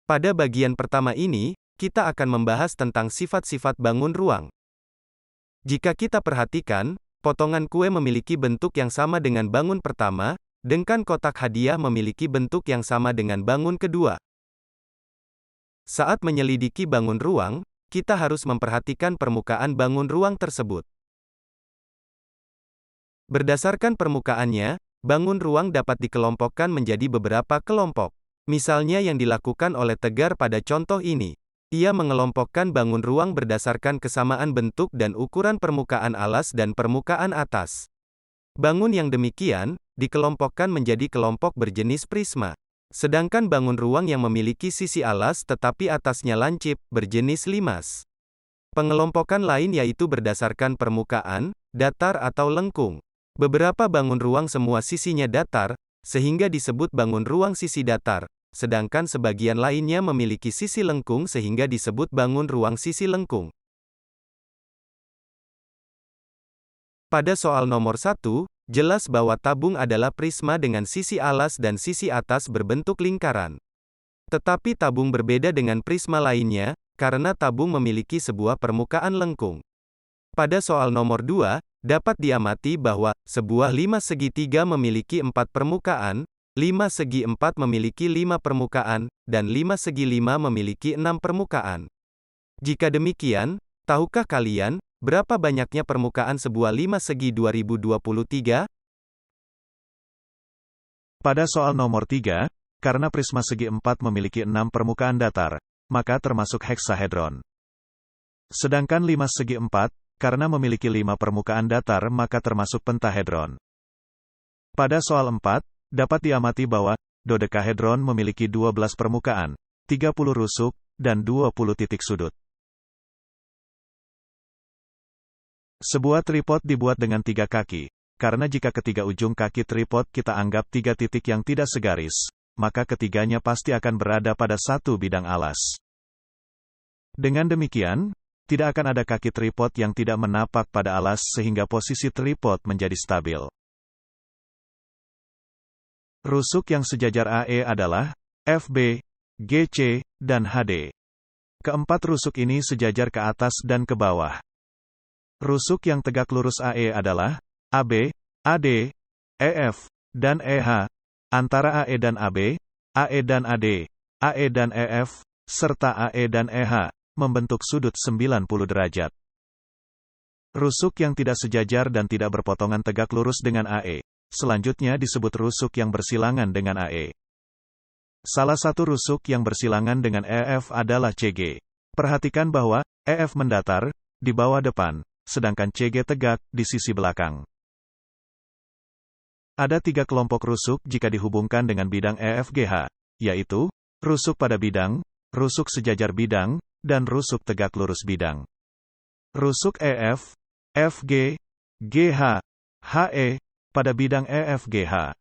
Pada bagian pertama ini, kita akan membahas tentang sifat-sifat bangun ruang. Jika kita perhatikan, potongan kue memiliki bentuk yang sama dengan bangun pertama, dan kotak hadiah memiliki bentuk yang sama dengan bangun kedua. Saat menyelidiki bangun ruang, kita harus memperhatikan permukaan bangun ruang tersebut. Berdasarkan permukaannya, bangun ruang dapat dikelompokkan menjadi beberapa kelompok. Misalnya yang dilakukan oleh Tegar pada contoh ini. Ia mengelompokkan bangun ruang berdasarkan kesamaan bentuk dan ukuran permukaan alas dan permukaan atas. Bangun yang demikian, dikelompokkan menjadi kelompok berjenis prisma. Sedangkan bangun ruang yang memiliki sisi alas tetapi atasnya lancip, berjenis limas. Pengelompokan lain yaitu berdasarkan permukaan, datar atau lengkung. Beberapa bangun ruang semua sisinya datar, sehingga disebut bangun ruang sisi datar. Sedangkan sebagian lainnya memiliki sisi lengkung sehingga disebut bangun ruang sisi lengkung. Pada soal nomor 1, jelas bahwa tabung adalah prisma dengan sisi alas dan sisi atas berbentuk lingkaran. Tetapi tabung berbeda dengan prisma lainnya, karena tabung memiliki sebuah permukaan lengkung. Pada soal nomor 2, dapat diamati bahwa sebuah lima segitiga memiliki 4 permukaan, 5 segi 4 memiliki 5 permukaan, dan 5 segi 5 memiliki 6 permukaan. Jika demikian, tahukah kalian, berapa banyaknya permukaan sebuah 5 segi 2023? Pada soal nomor 3, karena prisma segi 4 memiliki 6 permukaan datar, maka termasuk heksahedron. Sedangkan 5 segi 4, karena memiliki 5 permukaan datar maka termasuk pentahedron. Pada soal 4, dapat diamati bahwa dodekahedron memiliki 12 permukaan, 30 rusuk, dan 20 titik sudut. Sebuah tripod dibuat dengan 3 kaki, karena jika ketiga ujung kaki tripod kita anggap 3 titik yang tidak segaris, maka ketiganya pasti akan berada pada satu bidang alas. Dengan demikian, tidak akan ada kaki tripod yang tidak menapak pada alas sehingga posisi tripod menjadi stabil. Rusuk yang sejajar AE adalah FB, GC, dan HD. Keempat rusuk ini sejajar ke atas dan ke bawah. Rusuk yang tegak lurus AE adalah AB, AD, EF, dan EH. Antara AE dan AB, AE dan AD, AE dan EF, serta AE dan EH, membentuk sudut 90 derajat. Rusuk yang tidak sejajar dan tidak berpotongan tegak lurus dengan AE. Selanjutnya disebut rusuk yang bersilangan dengan AE. Salah satu rusuk yang bersilangan dengan EF adalah CG. Perhatikan bahwa EF mendatar di bawah depan, sedangkan CG tegak di sisi belakang. Ada 3 kelompok rusuk jika dihubungkan dengan bidang EFGH, yaitu rusuk pada bidang, rusuk sejajar bidang, dan rusuk tegak lurus bidang. Rusuk EF, FG, GH, HE, pada bidang EFGH.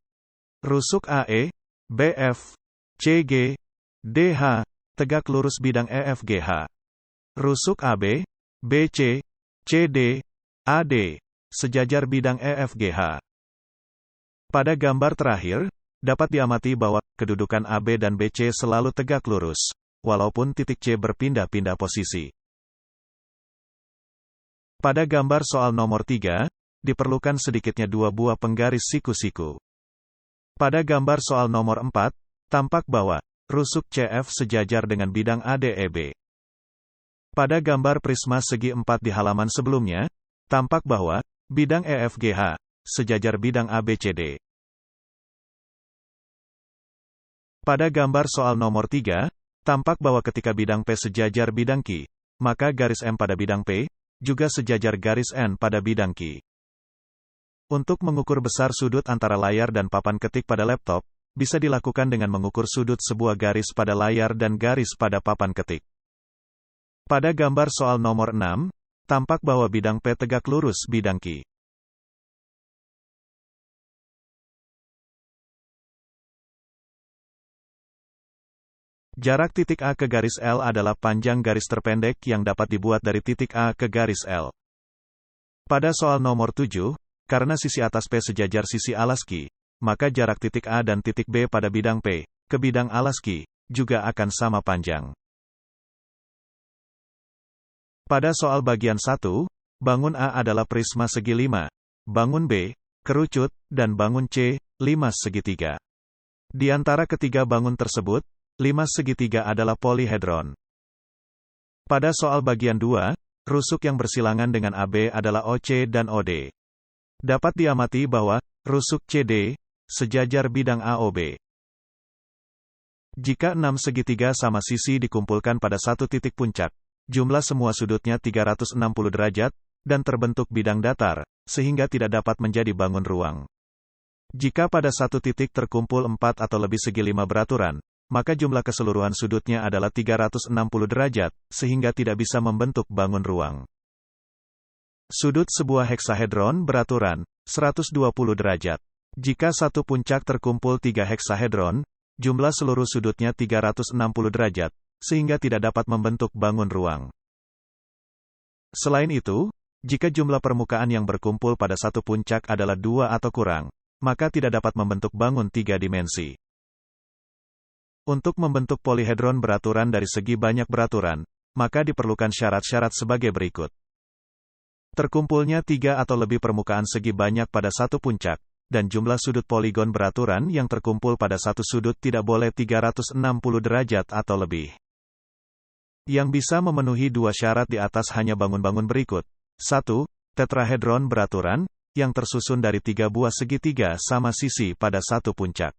Rusuk AE, BF, CG, DH, tegak lurus bidang EFGH. Rusuk AB, BC, CD, AD, sejajar bidang EFGH. Pada gambar terakhir, dapat diamati bahwa kedudukan AB dan BC selalu tegak lurus, walaupun titik C berpindah-pindah posisi. Pada gambar soal nomor 3, diperlukan sedikitnya 2 buah penggaris siku-siku. Pada gambar soal nomor 4, tampak bahwa rusuk CF sejajar dengan bidang ADEB. Pada gambar prisma segi 4 di halaman sebelumnya, tampak bahwa bidang EFGH sejajar bidang ABCD. Pada gambar soal nomor 3, tampak bahwa ketika bidang P sejajar bidang Q, maka garis M pada bidang P juga sejajar garis N pada bidang Q. Untuk mengukur besar sudut antara layar dan papan ketik pada laptop, bisa dilakukan dengan mengukur sudut sebuah garis pada layar dan garis pada papan ketik. Pada gambar soal nomor 6, tampak bahwa bidang P tegak lurus bidang Q. Jarak titik A ke garis L adalah panjang garis terpendek yang dapat dibuat dari titik A ke garis L. Pada soal nomor 7, karena sisi atas P sejajar sisi alas Q, maka jarak titik A dan titik B pada bidang P ke bidang alas Q juga akan sama panjang. Pada soal bagian 1, bangun A adalah prisma segi 5, bangun B, kerucut, dan bangun C, 5 segitiga. Di antara ketiga bangun tersebut, 5 segitiga adalah polihedron. Pada soal bagian 2, rusuk yang bersilangan dengan AB adalah OC dan OD. Dapat diamati bahwa rusuk CD sejajar bidang AOB. Jika 6 segitiga sama sisi dikumpulkan pada satu titik puncak, jumlah semua sudutnya 360 derajat, dan terbentuk bidang datar, sehingga tidak dapat menjadi bangun ruang. Jika pada satu titik terkumpul 4 atau lebih segi 5 beraturan, maka jumlah keseluruhan sudutnya adalah 360 derajat, sehingga tidak bisa membentuk bangun ruang. Sudut sebuah heksahedron beraturan, 120 derajat. Jika satu puncak terkumpul 3 heksahedron, jumlah seluruh sudutnya 360 derajat, sehingga tidak dapat membentuk bangun ruang. Selain itu, jika jumlah permukaan yang berkumpul pada satu puncak adalah 2 atau kurang, maka tidak dapat membentuk bangun 3 dimensi. Untuk membentuk polihedron beraturan dari segi banyak beraturan, maka diperlukan syarat-syarat sebagai berikut. Terkumpulnya 3 atau lebih permukaan segi banyak pada satu puncak, dan jumlah sudut poligon beraturan yang terkumpul pada satu sudut tidak boleh 360 derajat atau lebih. Yang bisa memenuhi dua syarat di atas hanya bangun-bangun berikut. 1. Tetrahedron beraturan, yang tersusun dari 3 buah segitiga sama sisi pada satu puncak.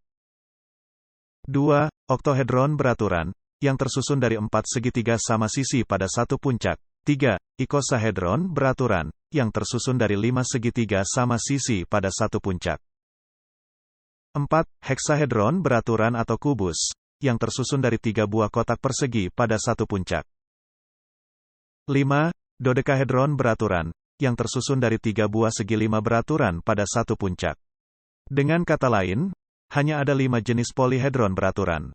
2. Oktohedron beraturan, yang tersusun dari 4 segitiga sama sisi pada satu puncak. 3. Ikosahedron beraturan, yang tersusun dari 5 segitiga sama sisi pada satu puncak. 4. Heksahedron beraturan atau kubus, yang tersusun dari 3 buah kotak persegi pada satu puncak. 5. Dodekahedron beraturan, yang tersusun dari 3 buah segi 5 beraturan pada satu puncak. Dengan kata lain, hanya ada 5 jenis polihedron beraturan.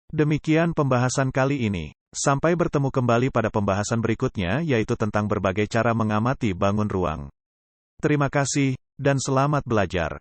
Demikian pembahasan kali ini. Sampai bertemu kembali pada pembahasan berikutnya, yaitu tentang berbagai cara mengamati bangun ruang. Terima kasih, dan selamat belajar.